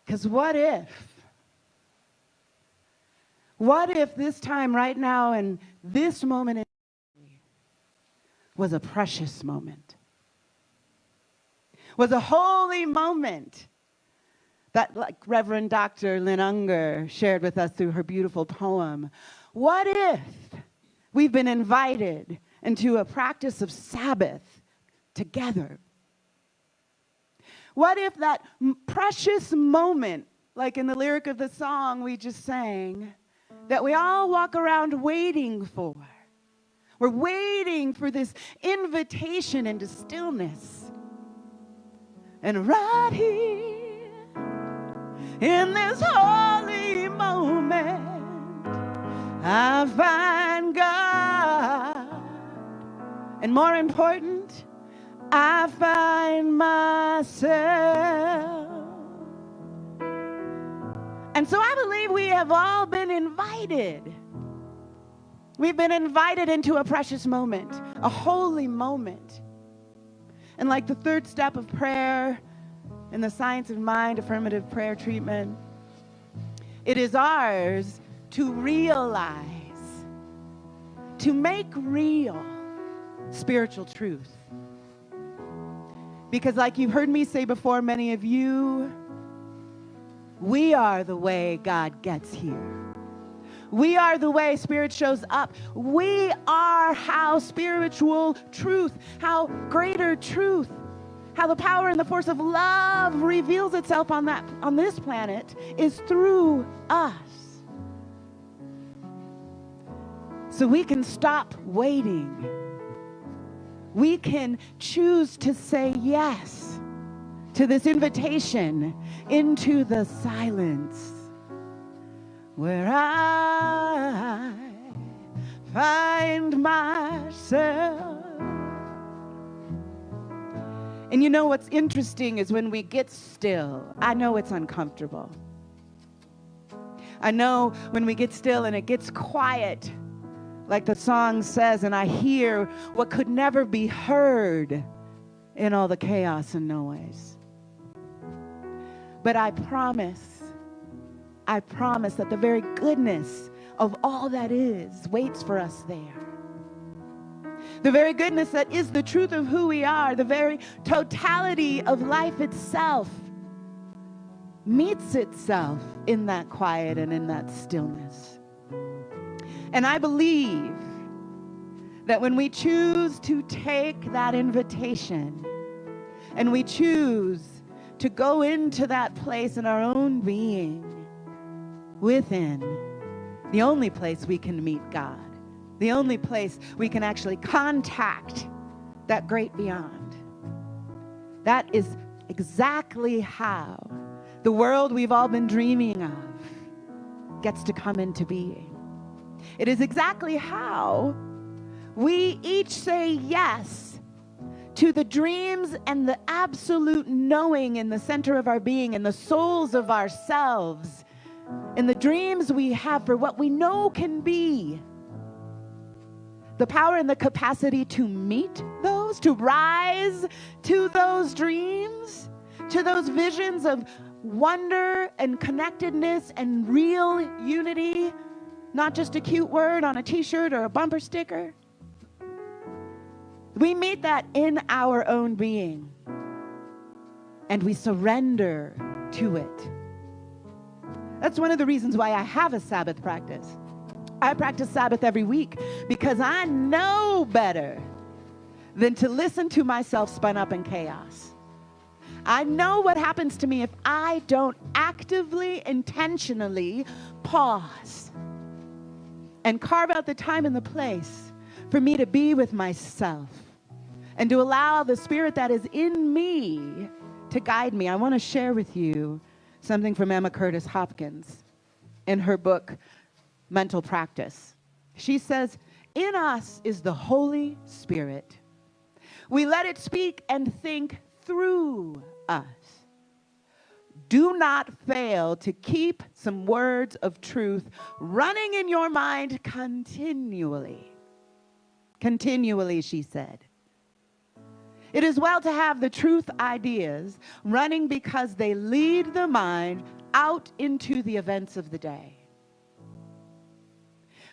Because what if this time right now and this moment was a precious moment, was a holy moment that, like Reverend Dr. Lynn Unger shared with us through her beautiful poem, what if we've been invited into a practice of Sabbath together? What if that precious moment, like in the lyric of the song we just sang, that we all walk around waiting for, we're waiting for this invitation into stillness. And right here, in this holy moment, I find God. And more important, I find myself. And so I believe we have all been invited. We've been invited into a precious moment, a holy moment. And like the third step of prayer in the science of mind, affirmative prayer treatment, it is ours to realize, to make real spiritual truth. Because like you've heard me say before, many of you, we are the way God gets here. We are the way Spirit shows up. We are how spiritual truth, how greater truth, how the power and the force of love reveals itself on this planet is through us. So we can stop waiting. We can choose to say yes to this invitation into the silence where I find myself. And you know what's interesting is when we get still, I know it's uncomfortable. I know when we get still and it gets quiet, like the song says, and I hear what could never be heard in all the chaos and noise. But I promise that the very goodness of all that is waits for us there. The very goodness that is the truth of who we are, the very totality of life itself, meets itself in that quiet and in that stillness. And I believe that when we choose to take that invitation and we choose to go into that place in our own being, within, the only place we can meet God, the only place we can actually contact that great beyond. That is exactly how the world we've all been dreaming of gets to come into being. It is exactly how we each say yes to the dreams and the absolute knowing in the center of our being, in the souls of ourselves, in the dreams we have for what we know can be. The power and the capacity to meet those, to rise to those dreams, to those visions of wonder and connectedness and real unity, not just a cute word on a t-shirt or a bumper sticker. We meet that in our own being, and we surrender to it. That's one of the reasons why I have a Sabbath practice. I practice Sabbath every week because I know better than to listen to myself spun up in chaos. I know what happens to me if I don't actively, intentionally pause and carve out the time and the place for me to be with myself and to allow the Spirit that is in me to guide me. I want to share with you something from Emma Curtis Hopkins in her book, Mental Practice. She says, in us is the Holy Spirit. We let it speak and think through us. Do not fail to keep some words of truth running in your mind continually. Continually, she said. It is well to have the truth ideas running because they lead the mind out into the events of the day.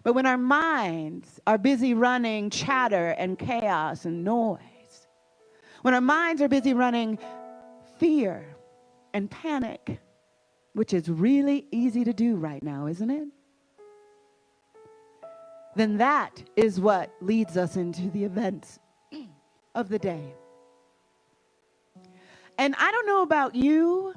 But when our minds are busy running chatter and chaos and noise, when our minds are busy running fear and panic, which is really easy to do right now, isn't it? Then that is what leads us into the events of the day. And I don't know about you,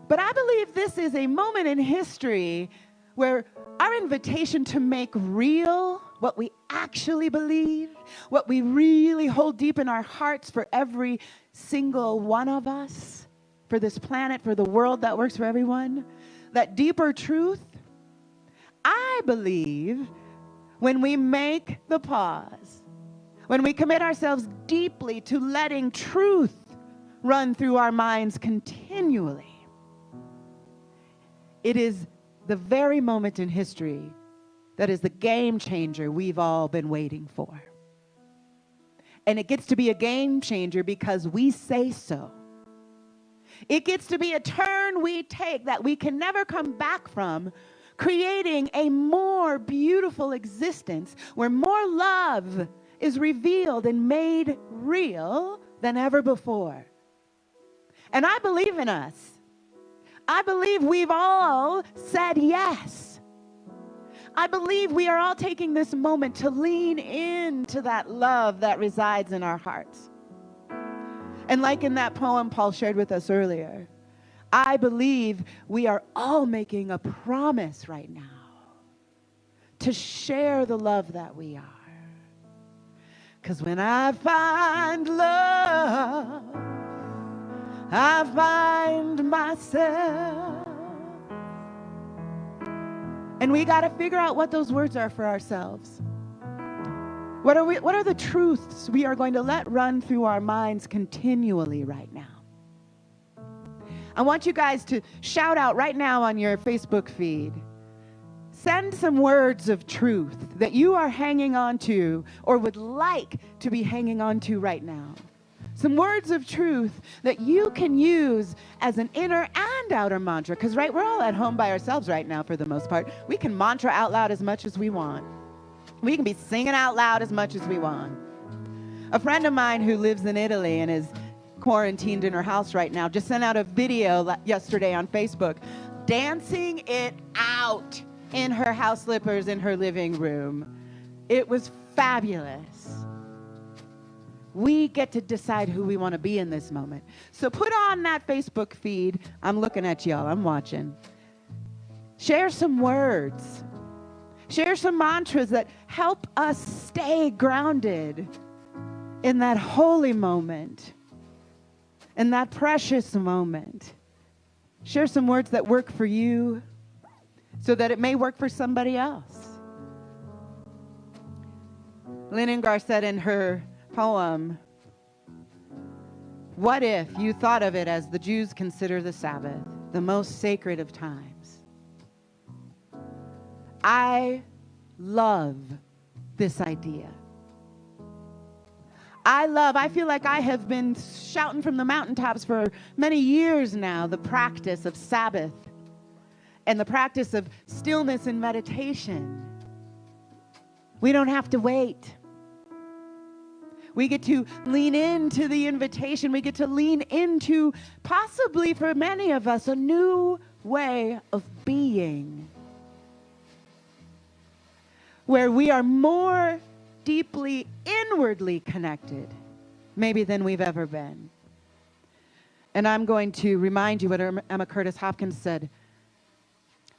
but I believe this is a moment in history where our invitation to make real what we actually believe, what we really hold deep in our hearts for every single one of us, for this planet, for the world that works for everyone, that deeper truth, I believe when we make the pause, when we commit ourselves deeply to letting truth run through our minds continually, it is the very moment in history that is the game changer we've all been waiting for. And it gets to be a game changer because we say so. It gets to be a turn we take that we can never come back from, creating a more beautiful existence where more love is revealed and made real than ever before. And I believe in us. I believe we've all said yes. I believe we are all taking this moment to lean into that love that resides in our hearts. And like in that poem Paul shared with us earlier, I believe we are all making a promise right now to share the love that we are. Because when I find love, I find myself. And we got to figure out what those words are for ourselves. What are the truths we are going to let run through our minds continually right now? I want you guys to shout out right now on your Facebook feed. Send some words of truth that you are hanging on to or would like to be hanging on to right now. Some words of truth that you can use as an inner and outer mantra. Because, right, we're all at home by ourselves right now for the most part. We can mantra out loud as much as we want. We can be singing out loud as much as we want. A friend of mine who lives in Italy and is quarantined in her house right now just sent out a video yesterday on Facebook dancing it out in her house slippers in her living room. It was fabulous. We get to decide who we want to be in this moment. So put on that Facebook feed. I'm looking at y'all. I'm watching. Share some words. Share some mantras that help us stay grounded in that holy moment, in that precious moment. Share some words that work for you so that it may work for somebody else. Leningar said in her poem, "What if you thought of it as the Jews consider the Sabbath, the most sacred of times?" I love this idea. I feel like I have been shouting from the mountaintops for many years now, the practice of Sabbath and the practice of stillness and meditation. We don't have to wait. We get to lean into the invitation. We get to lean into, possibly for many of us, a new way of being, where we are more deeply inwardly connected, maybe than we've ever been. And I'm going to remind you what Emma Curtis Hopkins said,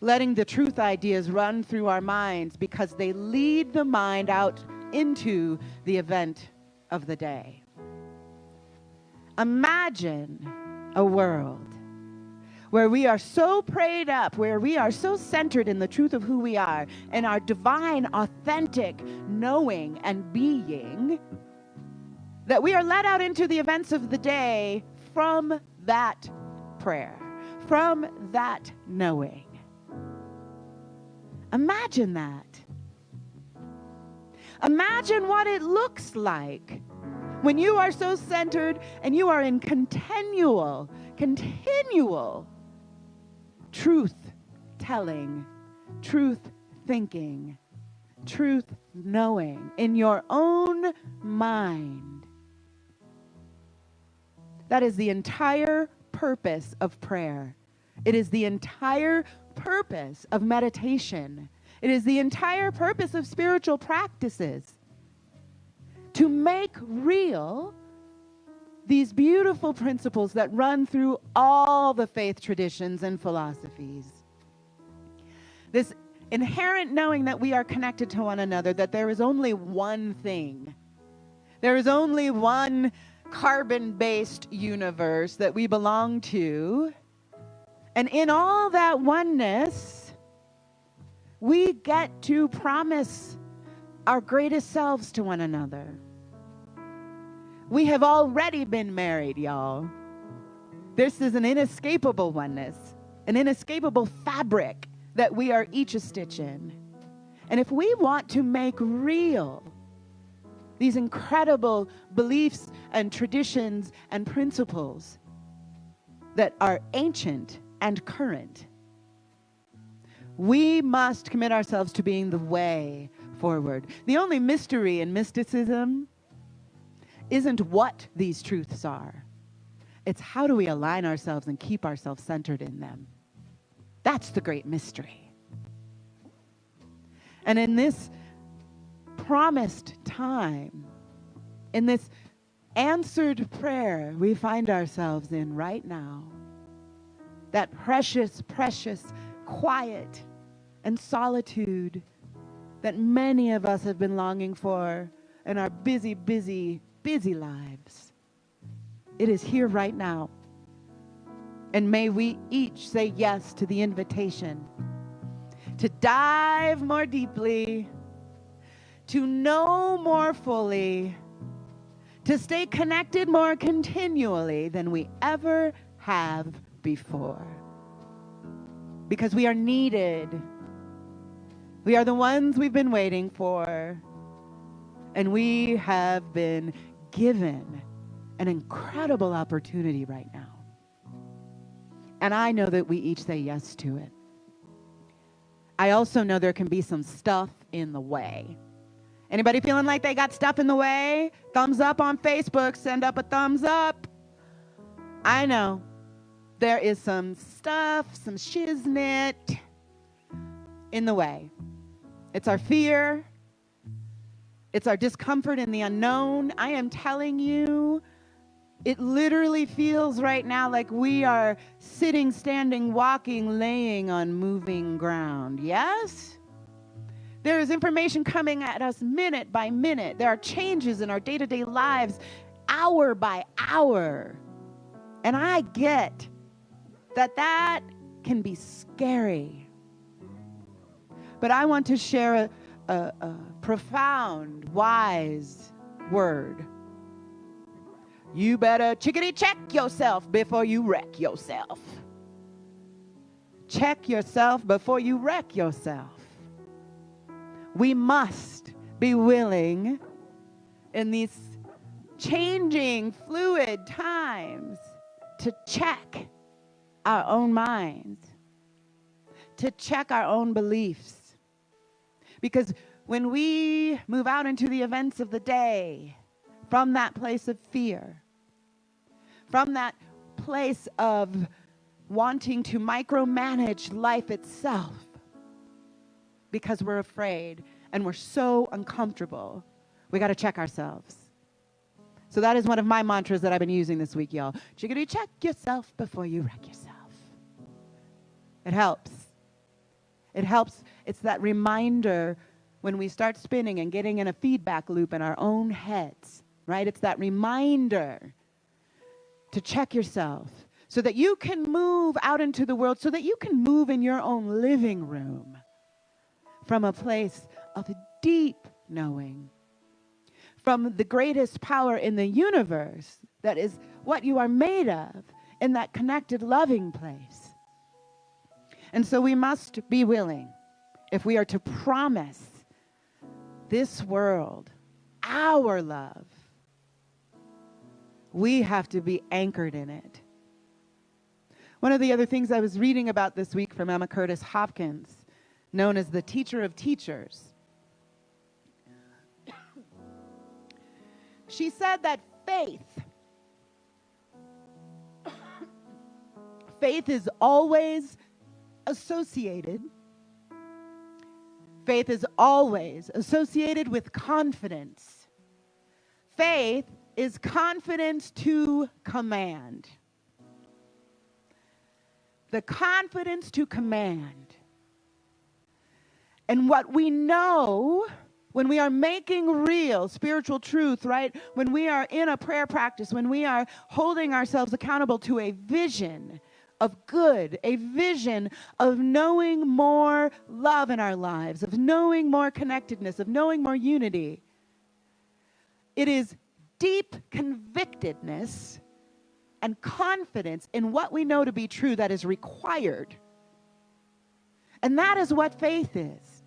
letting the truth ideas run through our minds because they lead the mind out into the event of the day. Imagine a world where we are so prayed up, where we are so centered in the truth of who we are and our divine, authentic knowing and being, that we are led out into the events of the day from that prayer, from that knowing. Imagine that. Imagine what it looks like When you are so centered and you are in continual truth telling, truth thinking, truth knowing in your own mind. That is the entire purpose of prayer. It is the entire purpose of meditation. It is the entire purpose of spiritual practices. To make real these beautiful principles that run through all the faith traditions and philosophies. This inherent knowing that we are connected to one another, that there is only one thing. There is only one carbon-based universe that we belong to. And in all that oneness, we get to promise our greatest selves to one another. We have already been married, y'all. This is an inescapable oneness, an inescapable fabric that we are each a stitch in. And if we want to make real these incredible beliefs and traditions and principles that are ancient and current, we must commit ourselves to being the way forward. The only mystery in mysticism isn't what these truths are. It's how do we align ourselves and keep ourselves centered in them. That's the great mystery. And in this promised time, in this answered prayer we find ourselves in right now, that precious, precious quiet and solitude that many of us have been longing for in our busy, busy, busy lives. It is here right now. And may we each say yes to the invitation to dive more deeply, to know more fully, to stay connected more continually than we ever have before. Because we are needed. We are the ones we've been waiting for. And we have been given an incredible opportunity right now. And I know that we each say yes to it. I also know there can be some stuff in the way. Anybody feeling like they got stuff in the way? Thumbs up on Facebook. Send up a thumbs up. I know. There is some stuff, some shiznit in the way. It's our fear. It's our discomfort in the unknown. I am telling you, it literally feels right now like we are sitting, standing, walking, laying on moving ground. Yes? There is information coming at us minute by minute. There are changes in our day-to-day lives, hour by hour. And I get that can be scary. But I want to share a profound, wise word. You better chickadee check yourself before you wreck yourself. Check yourself before you wreck yourself. We must be willing in these changing, fluid times to check our own minds, to check our own beliefs. Because when we move out into the events of the day, from that place of fear, from that place of wanting to micromanage life itself, because we're afraid and we're so uncomfortable, we got to check ourselves. So that is one of my mantras that I've been using this week, y'all. Chickadee, check yourself before you wreck yourself. It helps. It helps. It's that reminder when we start spinning and getting in a feedback loop in our own heads, right? It's that reminder to check yourself so that you can move out into the world, so that you can move in your own living room from a place of deep knowing, from the greatest power in the universe that is what you are made of, in that connected, loving place. And so we must be willing, if we are to promise this world our love, We have to be anchored in it. One of the other things I was reading about this week from Emma Curtis Hopkins, known as the teacher of teachers. She said that faith is always associated. Faith is always associated with confidence. Faith is confidence to command. The confidence to command. And what we know when we are making real spiritual truth, right? When we are in a prayer practice, when we are holding ourselves accountable to a vision of good, a vision of knowing more love in our lives, of knowing more connectedness, of knowing more unity. It is deep convictedness and confidence in what we know to be true that is required. And that is what faith is.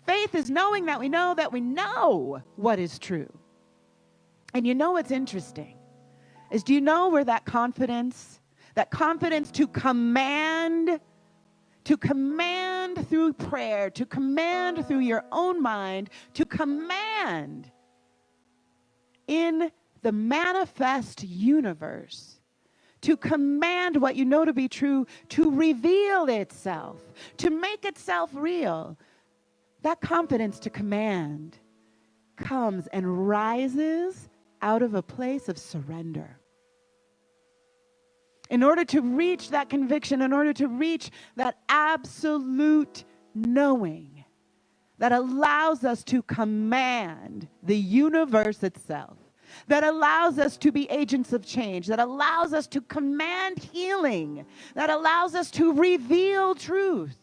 Faith is knowing that we know what is true. And you know what's interesting is, do you know where that confidence to command through prayer, to command through your own mind, to command in the manifest universe, to command what you know to be true, to reveal itself, to make itself real. That confidence to command comes and rises out of a place of surrender. In order to reach that conviction, in order to reach that absolute knowing that allows us to command the universe itself, that allows us to be agents of change, that allows us to command healing, that allows us to reveal truth,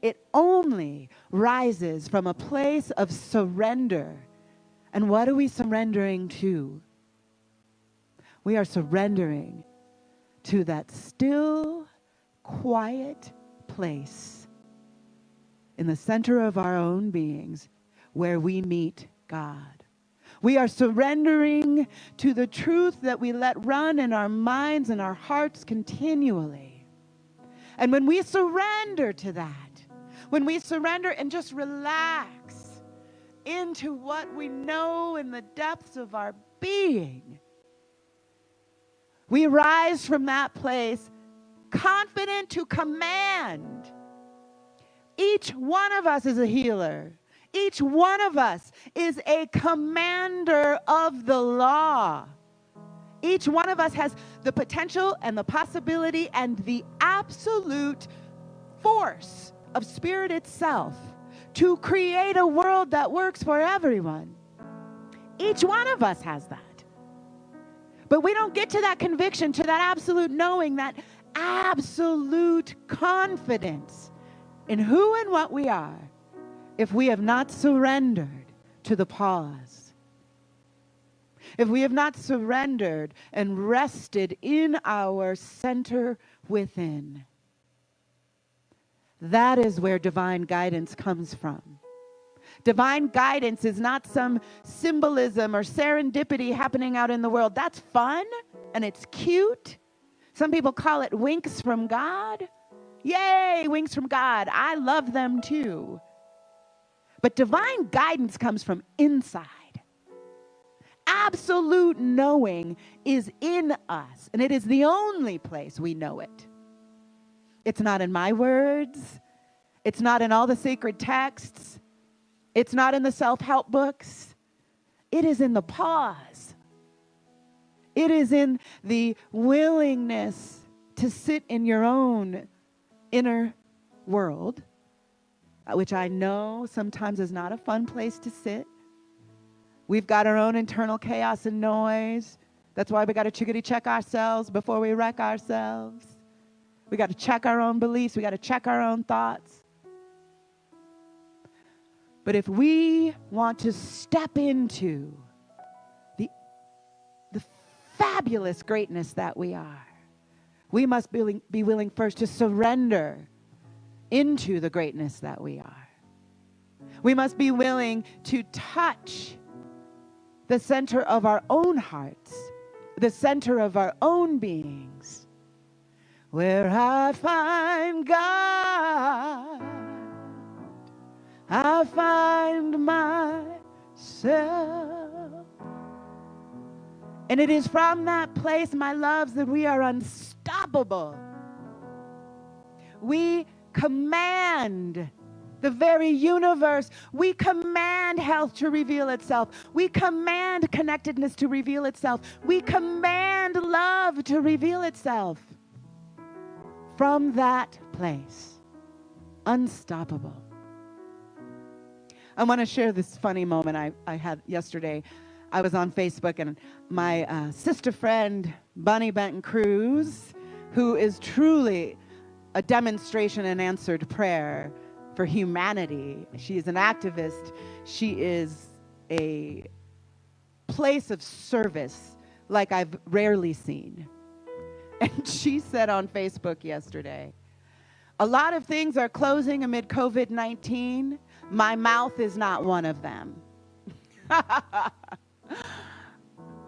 it only rises from a place of surrender. And what are we surrendering to? We are surrendering to that still, quiet place in the center of our own beings where we meet God. We are surrendering to the truth that we let run in our minds and our hearts continually. And when we surrender to that, when we surrender and just relax into what we know in the depths of our being, we rise from that place confident to command. Each one of us is a healer. Each one of us is a commander of the law. Each one of us has the potential and the possibility and the absolute force of spirit itself to create a world that works for everyone. Each one of us has that. But we don't get to that conviction, to that absolute knowing, that absolute confidence in who and what we are, if we have not surrendered to the pause. If we have not surrendered and rested in our center within. That is where divine guidance comes from. Divine guidance is not some symbolism or serendipity happening out in the world. That's fun and it's cute. Some people call it winks from God. Yay, winks from God. I love them too. But divine guidance comes from inside. Absolute knowing is in us, and it is the only place we know it. It's not in my words. It's not in all the sacred texts. It's not in the self-help books. It is in the pause. It is in the willingness to sit in your own inner world, which I know sometimes is not a fun place to sit. We've got our own internal chaos and noise. That's why we got to chickadee check ourselves before we wreck ourselves. We got to check our own beliefs. We got to check our own thoughts. But if we want to step into the fabulous greatness that we are, we must be willing first to surrender into the greatness that we are. We must be willing to touch the center of our own hearts, the center of our own beings, where I find God, I find myself. And it is from that place, my loves, that we are unstoppable. We command the very universe. We command health to reveal itself. We command connectedness to reveal itself. We command love to reveal itself. From that place, unstoppable. I want to share this funny moment I had yesterday. I was on Facebook, and my sister friend, Bonnie Benton Cruz, who is truly a demonstration and answered prayer for humanity. She is an activist. She is a place of service like I've rarely seen. And she said on Facebook yesterday, a lot of things are closing amid COVID-19. My mouth is not one of them.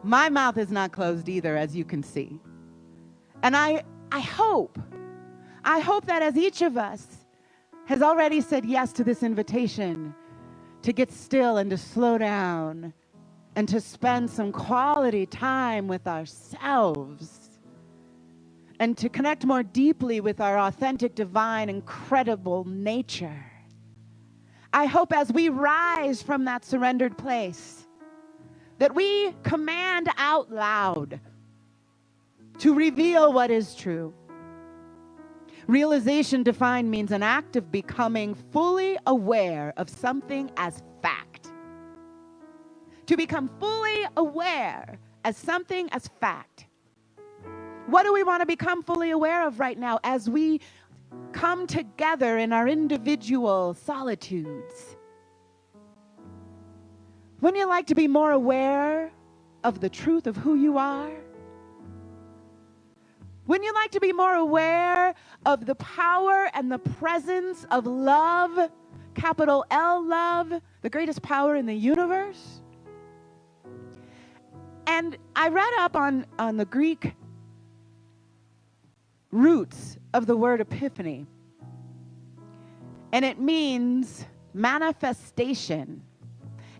My mouth is not closed either, as you can see. And I hope that as each of us has already said yes to this invitation to get still and to slow down and to spend some quality time with ourselves and to connect more deeply with our authentic, divine, incredible nature. I hope as we rise from that surrendered place that we command out loud to reveal what is true. Realization defined means an act of becoming fully aware of something as fact. To become fully aware as something as fact. What do we want to become fully aware of right now as we come together in our individual solitudes? Wouldn't you like to be more aware of the truth of who you are? Wouldn't you like to be more aware of the power and the presence of love, capital L love, the greatest power in the universe? And I read up on the Greek roots of the word epiphany. And it means manifestation.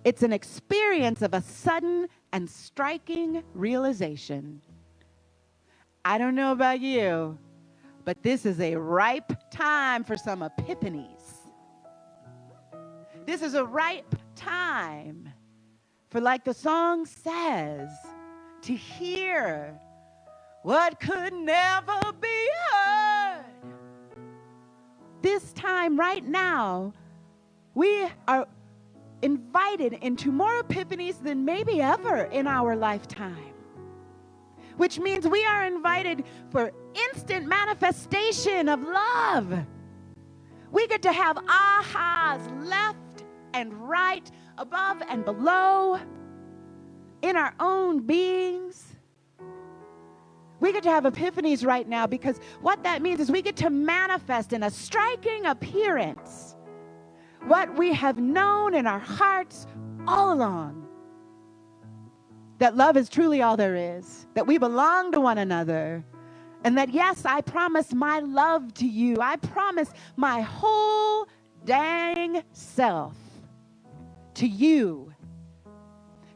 It's an experience of a sudden and striking realization. I don't know about you, but this is a ripe time for some epiphanies. This is a ripe time for, like the song says, to hear what could never be heard. This time right now, we are invited into more epiphanies than maybe ever in our lifetime. Which means we are invited for instant manifestation of love. We get to have ahas left and right, above and below, in our own beings. We get to have epiphanies right now because what that means is we get to manifest in a striking appearance what we have known in our hearts all along. That love is truly all there is, that we belong to one another, and that, yes, I promise my love to you. I promise my whole dang self to you,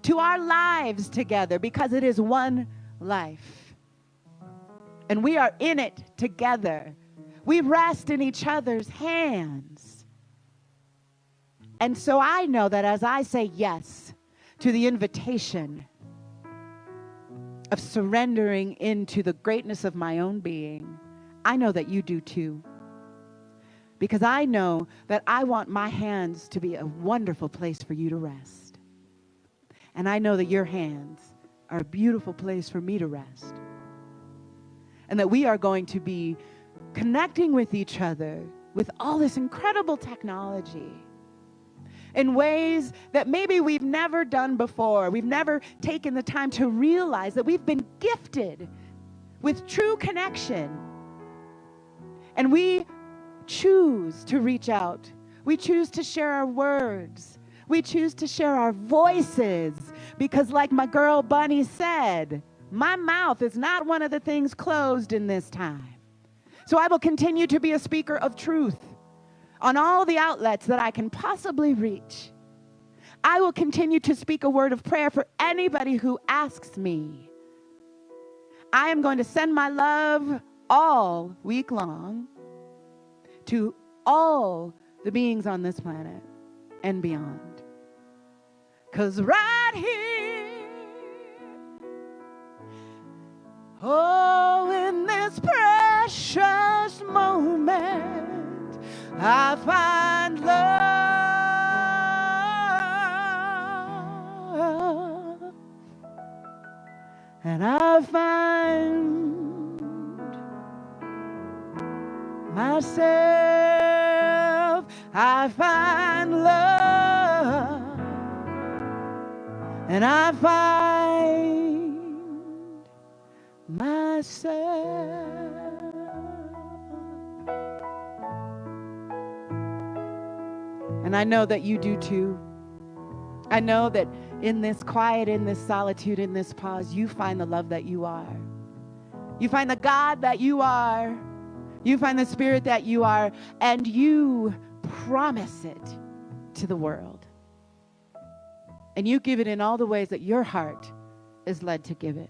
to our lives together, because it is one life. And we are in it together. We rest in each other's hands. And so I know that as I say yes to the invitation of surrendering into the greatness of my own being, I know that you do too. Because I know that I want my hands to be a wonderful place for you to rest. And I know that your hands are a beautiful place for me to rest. And that we are going to be connecting with each other with all this incredible technology in ways that maybe we've never done before. We've never taken the time to realize that we've been gifted with true connection. And we choose to reach out. We choose to share our words. We choose to share our voices Because like my girl Bunny said, my mouth is not one of the things closed in this time. So I will continue to be a speaker of truth on all the outlets that I can possibly reach. I will continue to speak a word of prayer for anybody who asks me. I am going to send my love all week long to all the beings on this planet and beyond. 'Cause right here, oh, in this precious moment, I find love, and I find myself. I find love, and I find myself. And I know that you do too. I know that in this quiet, in this solitude, in this pause, you find the love that you are. You find the God that you are. You find the Spirit that you are, and you promise it to the world. And you give it in all the ways that your heart is led to give it.